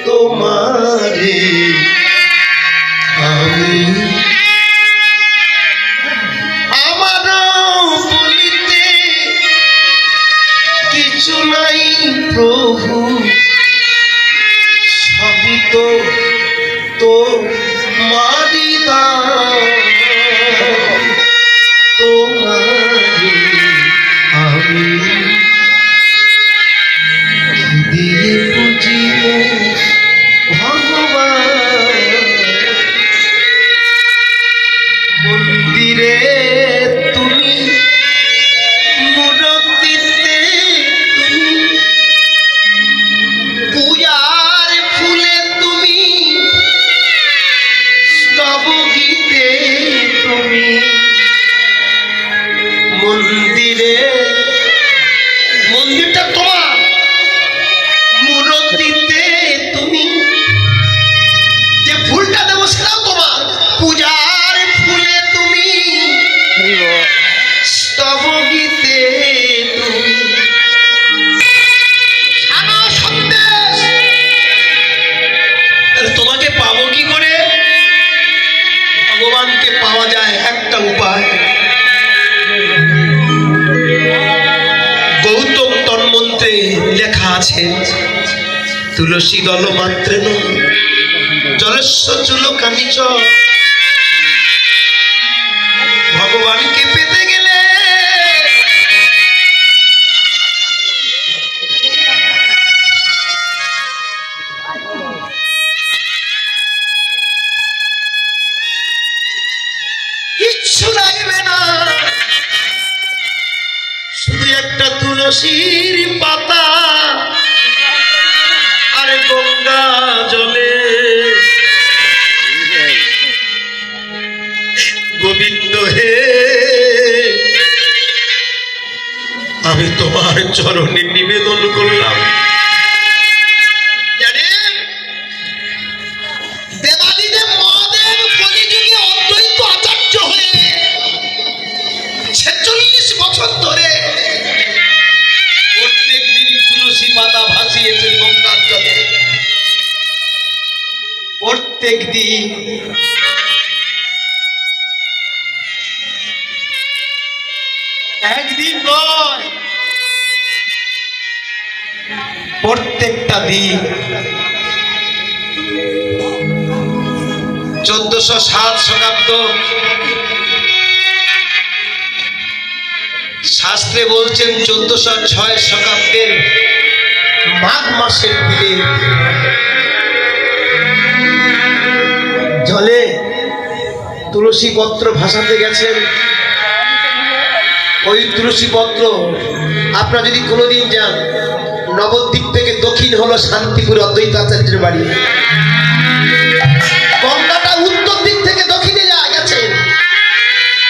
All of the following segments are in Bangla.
তোমারে আমি আমারও বলিতে কিছু নাই প্রভু, সবই তো তোমারি দান। তোমারে আমি দিয়ে বুঝিয়ে ভগবান, মন্দিরে তুমি মূর্তিতে তুমি পূজার ফুলে তুমি স্তব গীতে তুমি মন্দিরটা তোমার, মূর্তিতে তুমি যে ফুলটা দেবো সেটাও তোমার, পূজার ফুলে তুমি স্তব গীতে তুমি সারা সন্দেশ। তোমাকে পাবো কি করে? ভগবানকে পাওয়া যায় একটা উপায়, গৌতম তন্মন্ত্রে লেখা আছে, তুলসী দল মাত্রেন জলস্ব চুলকানি চ। ভগবানকে পেতে গেলে কিচ্ছু লাগবে না, শুধু একটা তুলসীর পাতা আর গঙ্গা জলে। গোবিন্দ হে, আমি তোমার চরণে নিবেদন করলাম। দেবাদিদেব মহাদেব কলিযুগে অদ্বৈত আচার্য হয়ে 46 বছর ধরে প্রত্যেক দিন তুলসী পাতা ভাসিয়েছেন গঙ্গার জলে। প্রত্যেক দিন একদিন নয়, প্রত্যেকটা দিন। 1407 শতাব্দ শাস্ত্রে বলছেন 1406 শতাব্দের মাঘ মাসের দিকে জলে তুলসী পত্র ভাসাতে গেছেন। ওই তুলসী পত্র আপনারা যদি কোনোদিন যান, নবদ্বীপ থেকে দক্ষিণ হলো শান্তিপুর অদ্বৈত আচার্যের বাড়ি, গঙ্গাটা উত্তর দিক থেকে দক্ষিণে গেছেন।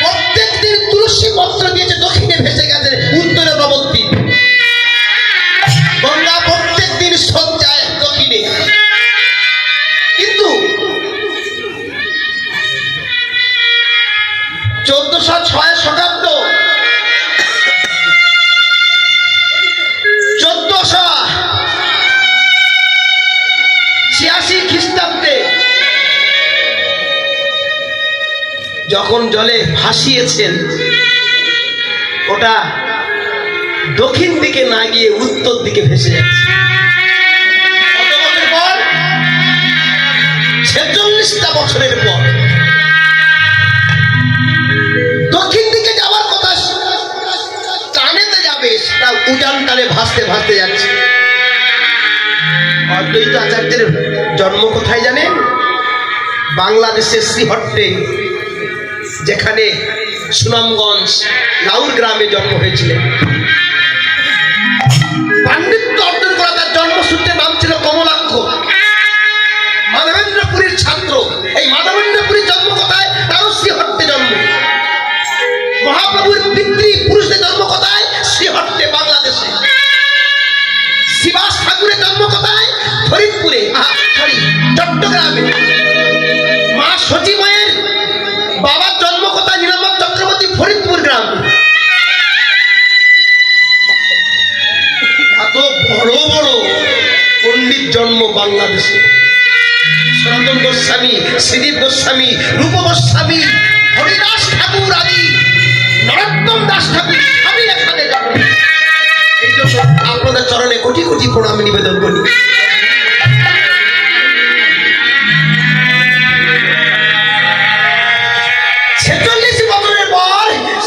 প্রত্যেক দিন তুলসী পত্র দিয়েছে, দক্ষিণে ভেসে গেছে, উত্তরে নবদ্বীপ। গঙ্গা প্রত্যেক দিন সজ্জায় দক্ষিণে। কিন্তু 1406 শতাব্দ 1486 খ্রিস্টাব্দে যখন জলে ভাসিয়েছেন, ওটা দক্ষিণ দিকে না গিয়ে উত্তর দিকে ভেসে যাচ্ছে। কত বছর পর? 46টা বছরের পর। দক্ষিণ দিকে যাওয়ার কথা টানেতে যাবে, সেটা উজান টানে ভাসতে ভাসতে যাচ্ছে। অদ্বৈত আচার্যের জন্ম কোথায় জানেন? বাংলাদেশের শ্রীহট্টে, যেখানে সুনামগঞ্জ লাউর গ্রামে জন্ম হয়েছিলেন। পাণ্ডিত্য অর্জন করা তার জন্মসূত্রে নাম ছিল কমলাক্ষ। মাধবেন্দ্রপুরীর ছাত্র। এই মাধবেন্দ্রপুরীর জন্ম কোথায়? তারও শ্রীহট্টে জন্ম। মহাপ্রভুর পিতৃ পুরুষদের জন্ম কোথায়? শ্রীহট্টে, বাংলাদেশে। শিবাস ঠাকুরের জন্ম কোথায়? ফরিদপুরে, চট্টগ্রামে। মা সচী মায়ের বাবার জন্ম কোথায়? নীলমত চক্রবর্তী, ফরিদপুর গ্রাম। এত বড় বড় পণ্ডিত জন্ম বাংলাদেশে। সনাতন গোস্বামী, শ্রীদীপ গোস্বামী, রূপ গোস্বামী, হরিদাস ঠাকুর আদি নরোত্তম দাস ঠাকুর সবই এখানে জন্ম। এই জন্য আপনাদের চরণে কোটি কোটি প্রণাম নিবেদন করি।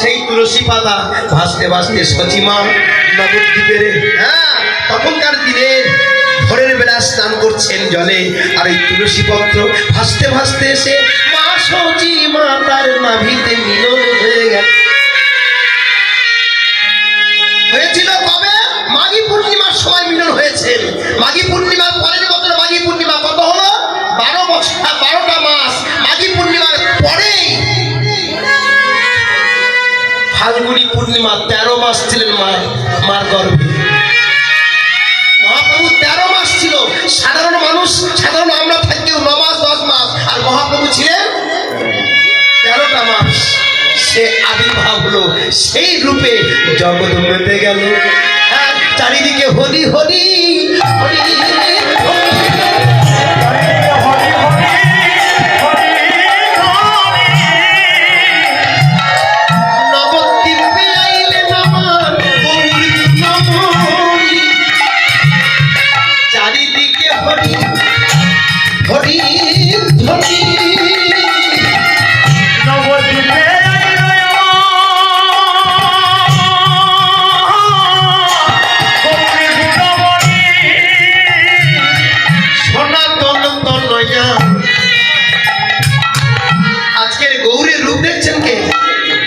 সেই তুলসী পাতা ভাসতে ভাসতে সচিমা নবদ্বীপের, হ্যাঁ তখনকার দিনে ভোরের বেলা স্নান করছেন জলে, আর এই তুলসী পত্র ভাসতে ভাসতে এসে মা সচিমা তার নাভিতে মিলন হয়ে গেল। হয়েছিল কবে? মাঘী পূর্ণিমার সময় মিলন হয়েছেন। মাঘী পূর্ণিমার পরের বছর মাঘী পূর্ণিমা কত হলো? 12টা মাস। মাঘী পূর্ণিমার পরেই ফাল্গুনী পূর্ণিমা, 13 মাস ছিলেন মার গর্ভে। মহাপ্রভু 13 মাস ছিল। সাধারণ মানুষ, সাধারণ আমরা থাকতেও 9 মাস 10 মাস, আর মহাপ্রভু ছিলেন 13টা মাস। সে আবির্ভাব হলো, সেই রূপে জগৎ মেতে গেল। হ্যাঁ, চারিদিকে হরি হরি হরি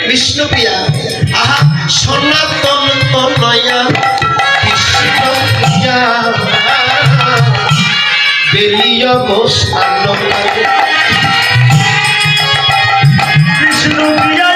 বিষ্ণুপ্রিয়া। আহা, সনাতন তনয়া কৃষ্ণপ্রিয়া বেরিয়া বসান বিষ্ণুপ্রিয়া।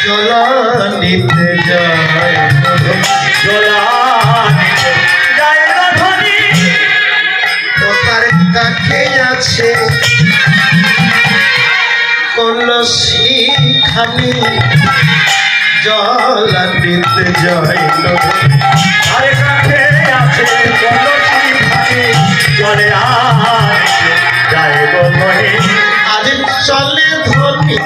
জলানিতে যায় তার কাছে আছে কলসি খানি, জলানিতে যায় আর কাছে আছে কলসি খানি, জলে যায় বনে আজ চলে ধনী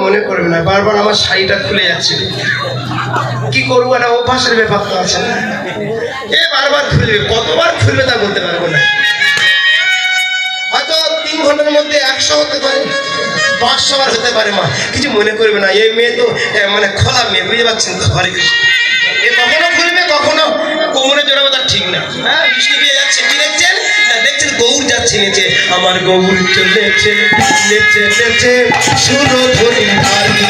মনে করবে না। বারবার আমার শাড়িটা খুলে যাচ্ছে, কি করবো, একটা অভ্যাসের ব্যাপার তো আছে না। এ বারবার খুলবে, কতবার খুলবে তা বলতে পারবো না। হয়তো 3 ঘন্টার মধ্যে 100 হতে পারে, 500 বার হতে পারে। মা কিছু মনে করবে না, এই মেয়ে তো মানে খোলা মেয়ে, বুঝতে পারছেন তো। হরে কৃষ্ণ। এ কখনো খুলবে কখনো কোমরে জড়াবে তার ঠিক না। হ্যাঁ বৃষ্টি পেয়ে যাচ্ছে কি দেখছেন না দেখছেন গৌর যাচ্ছে নেচে আমার গৌর চলেছে নেচে নেচে সুরধুরি ধারি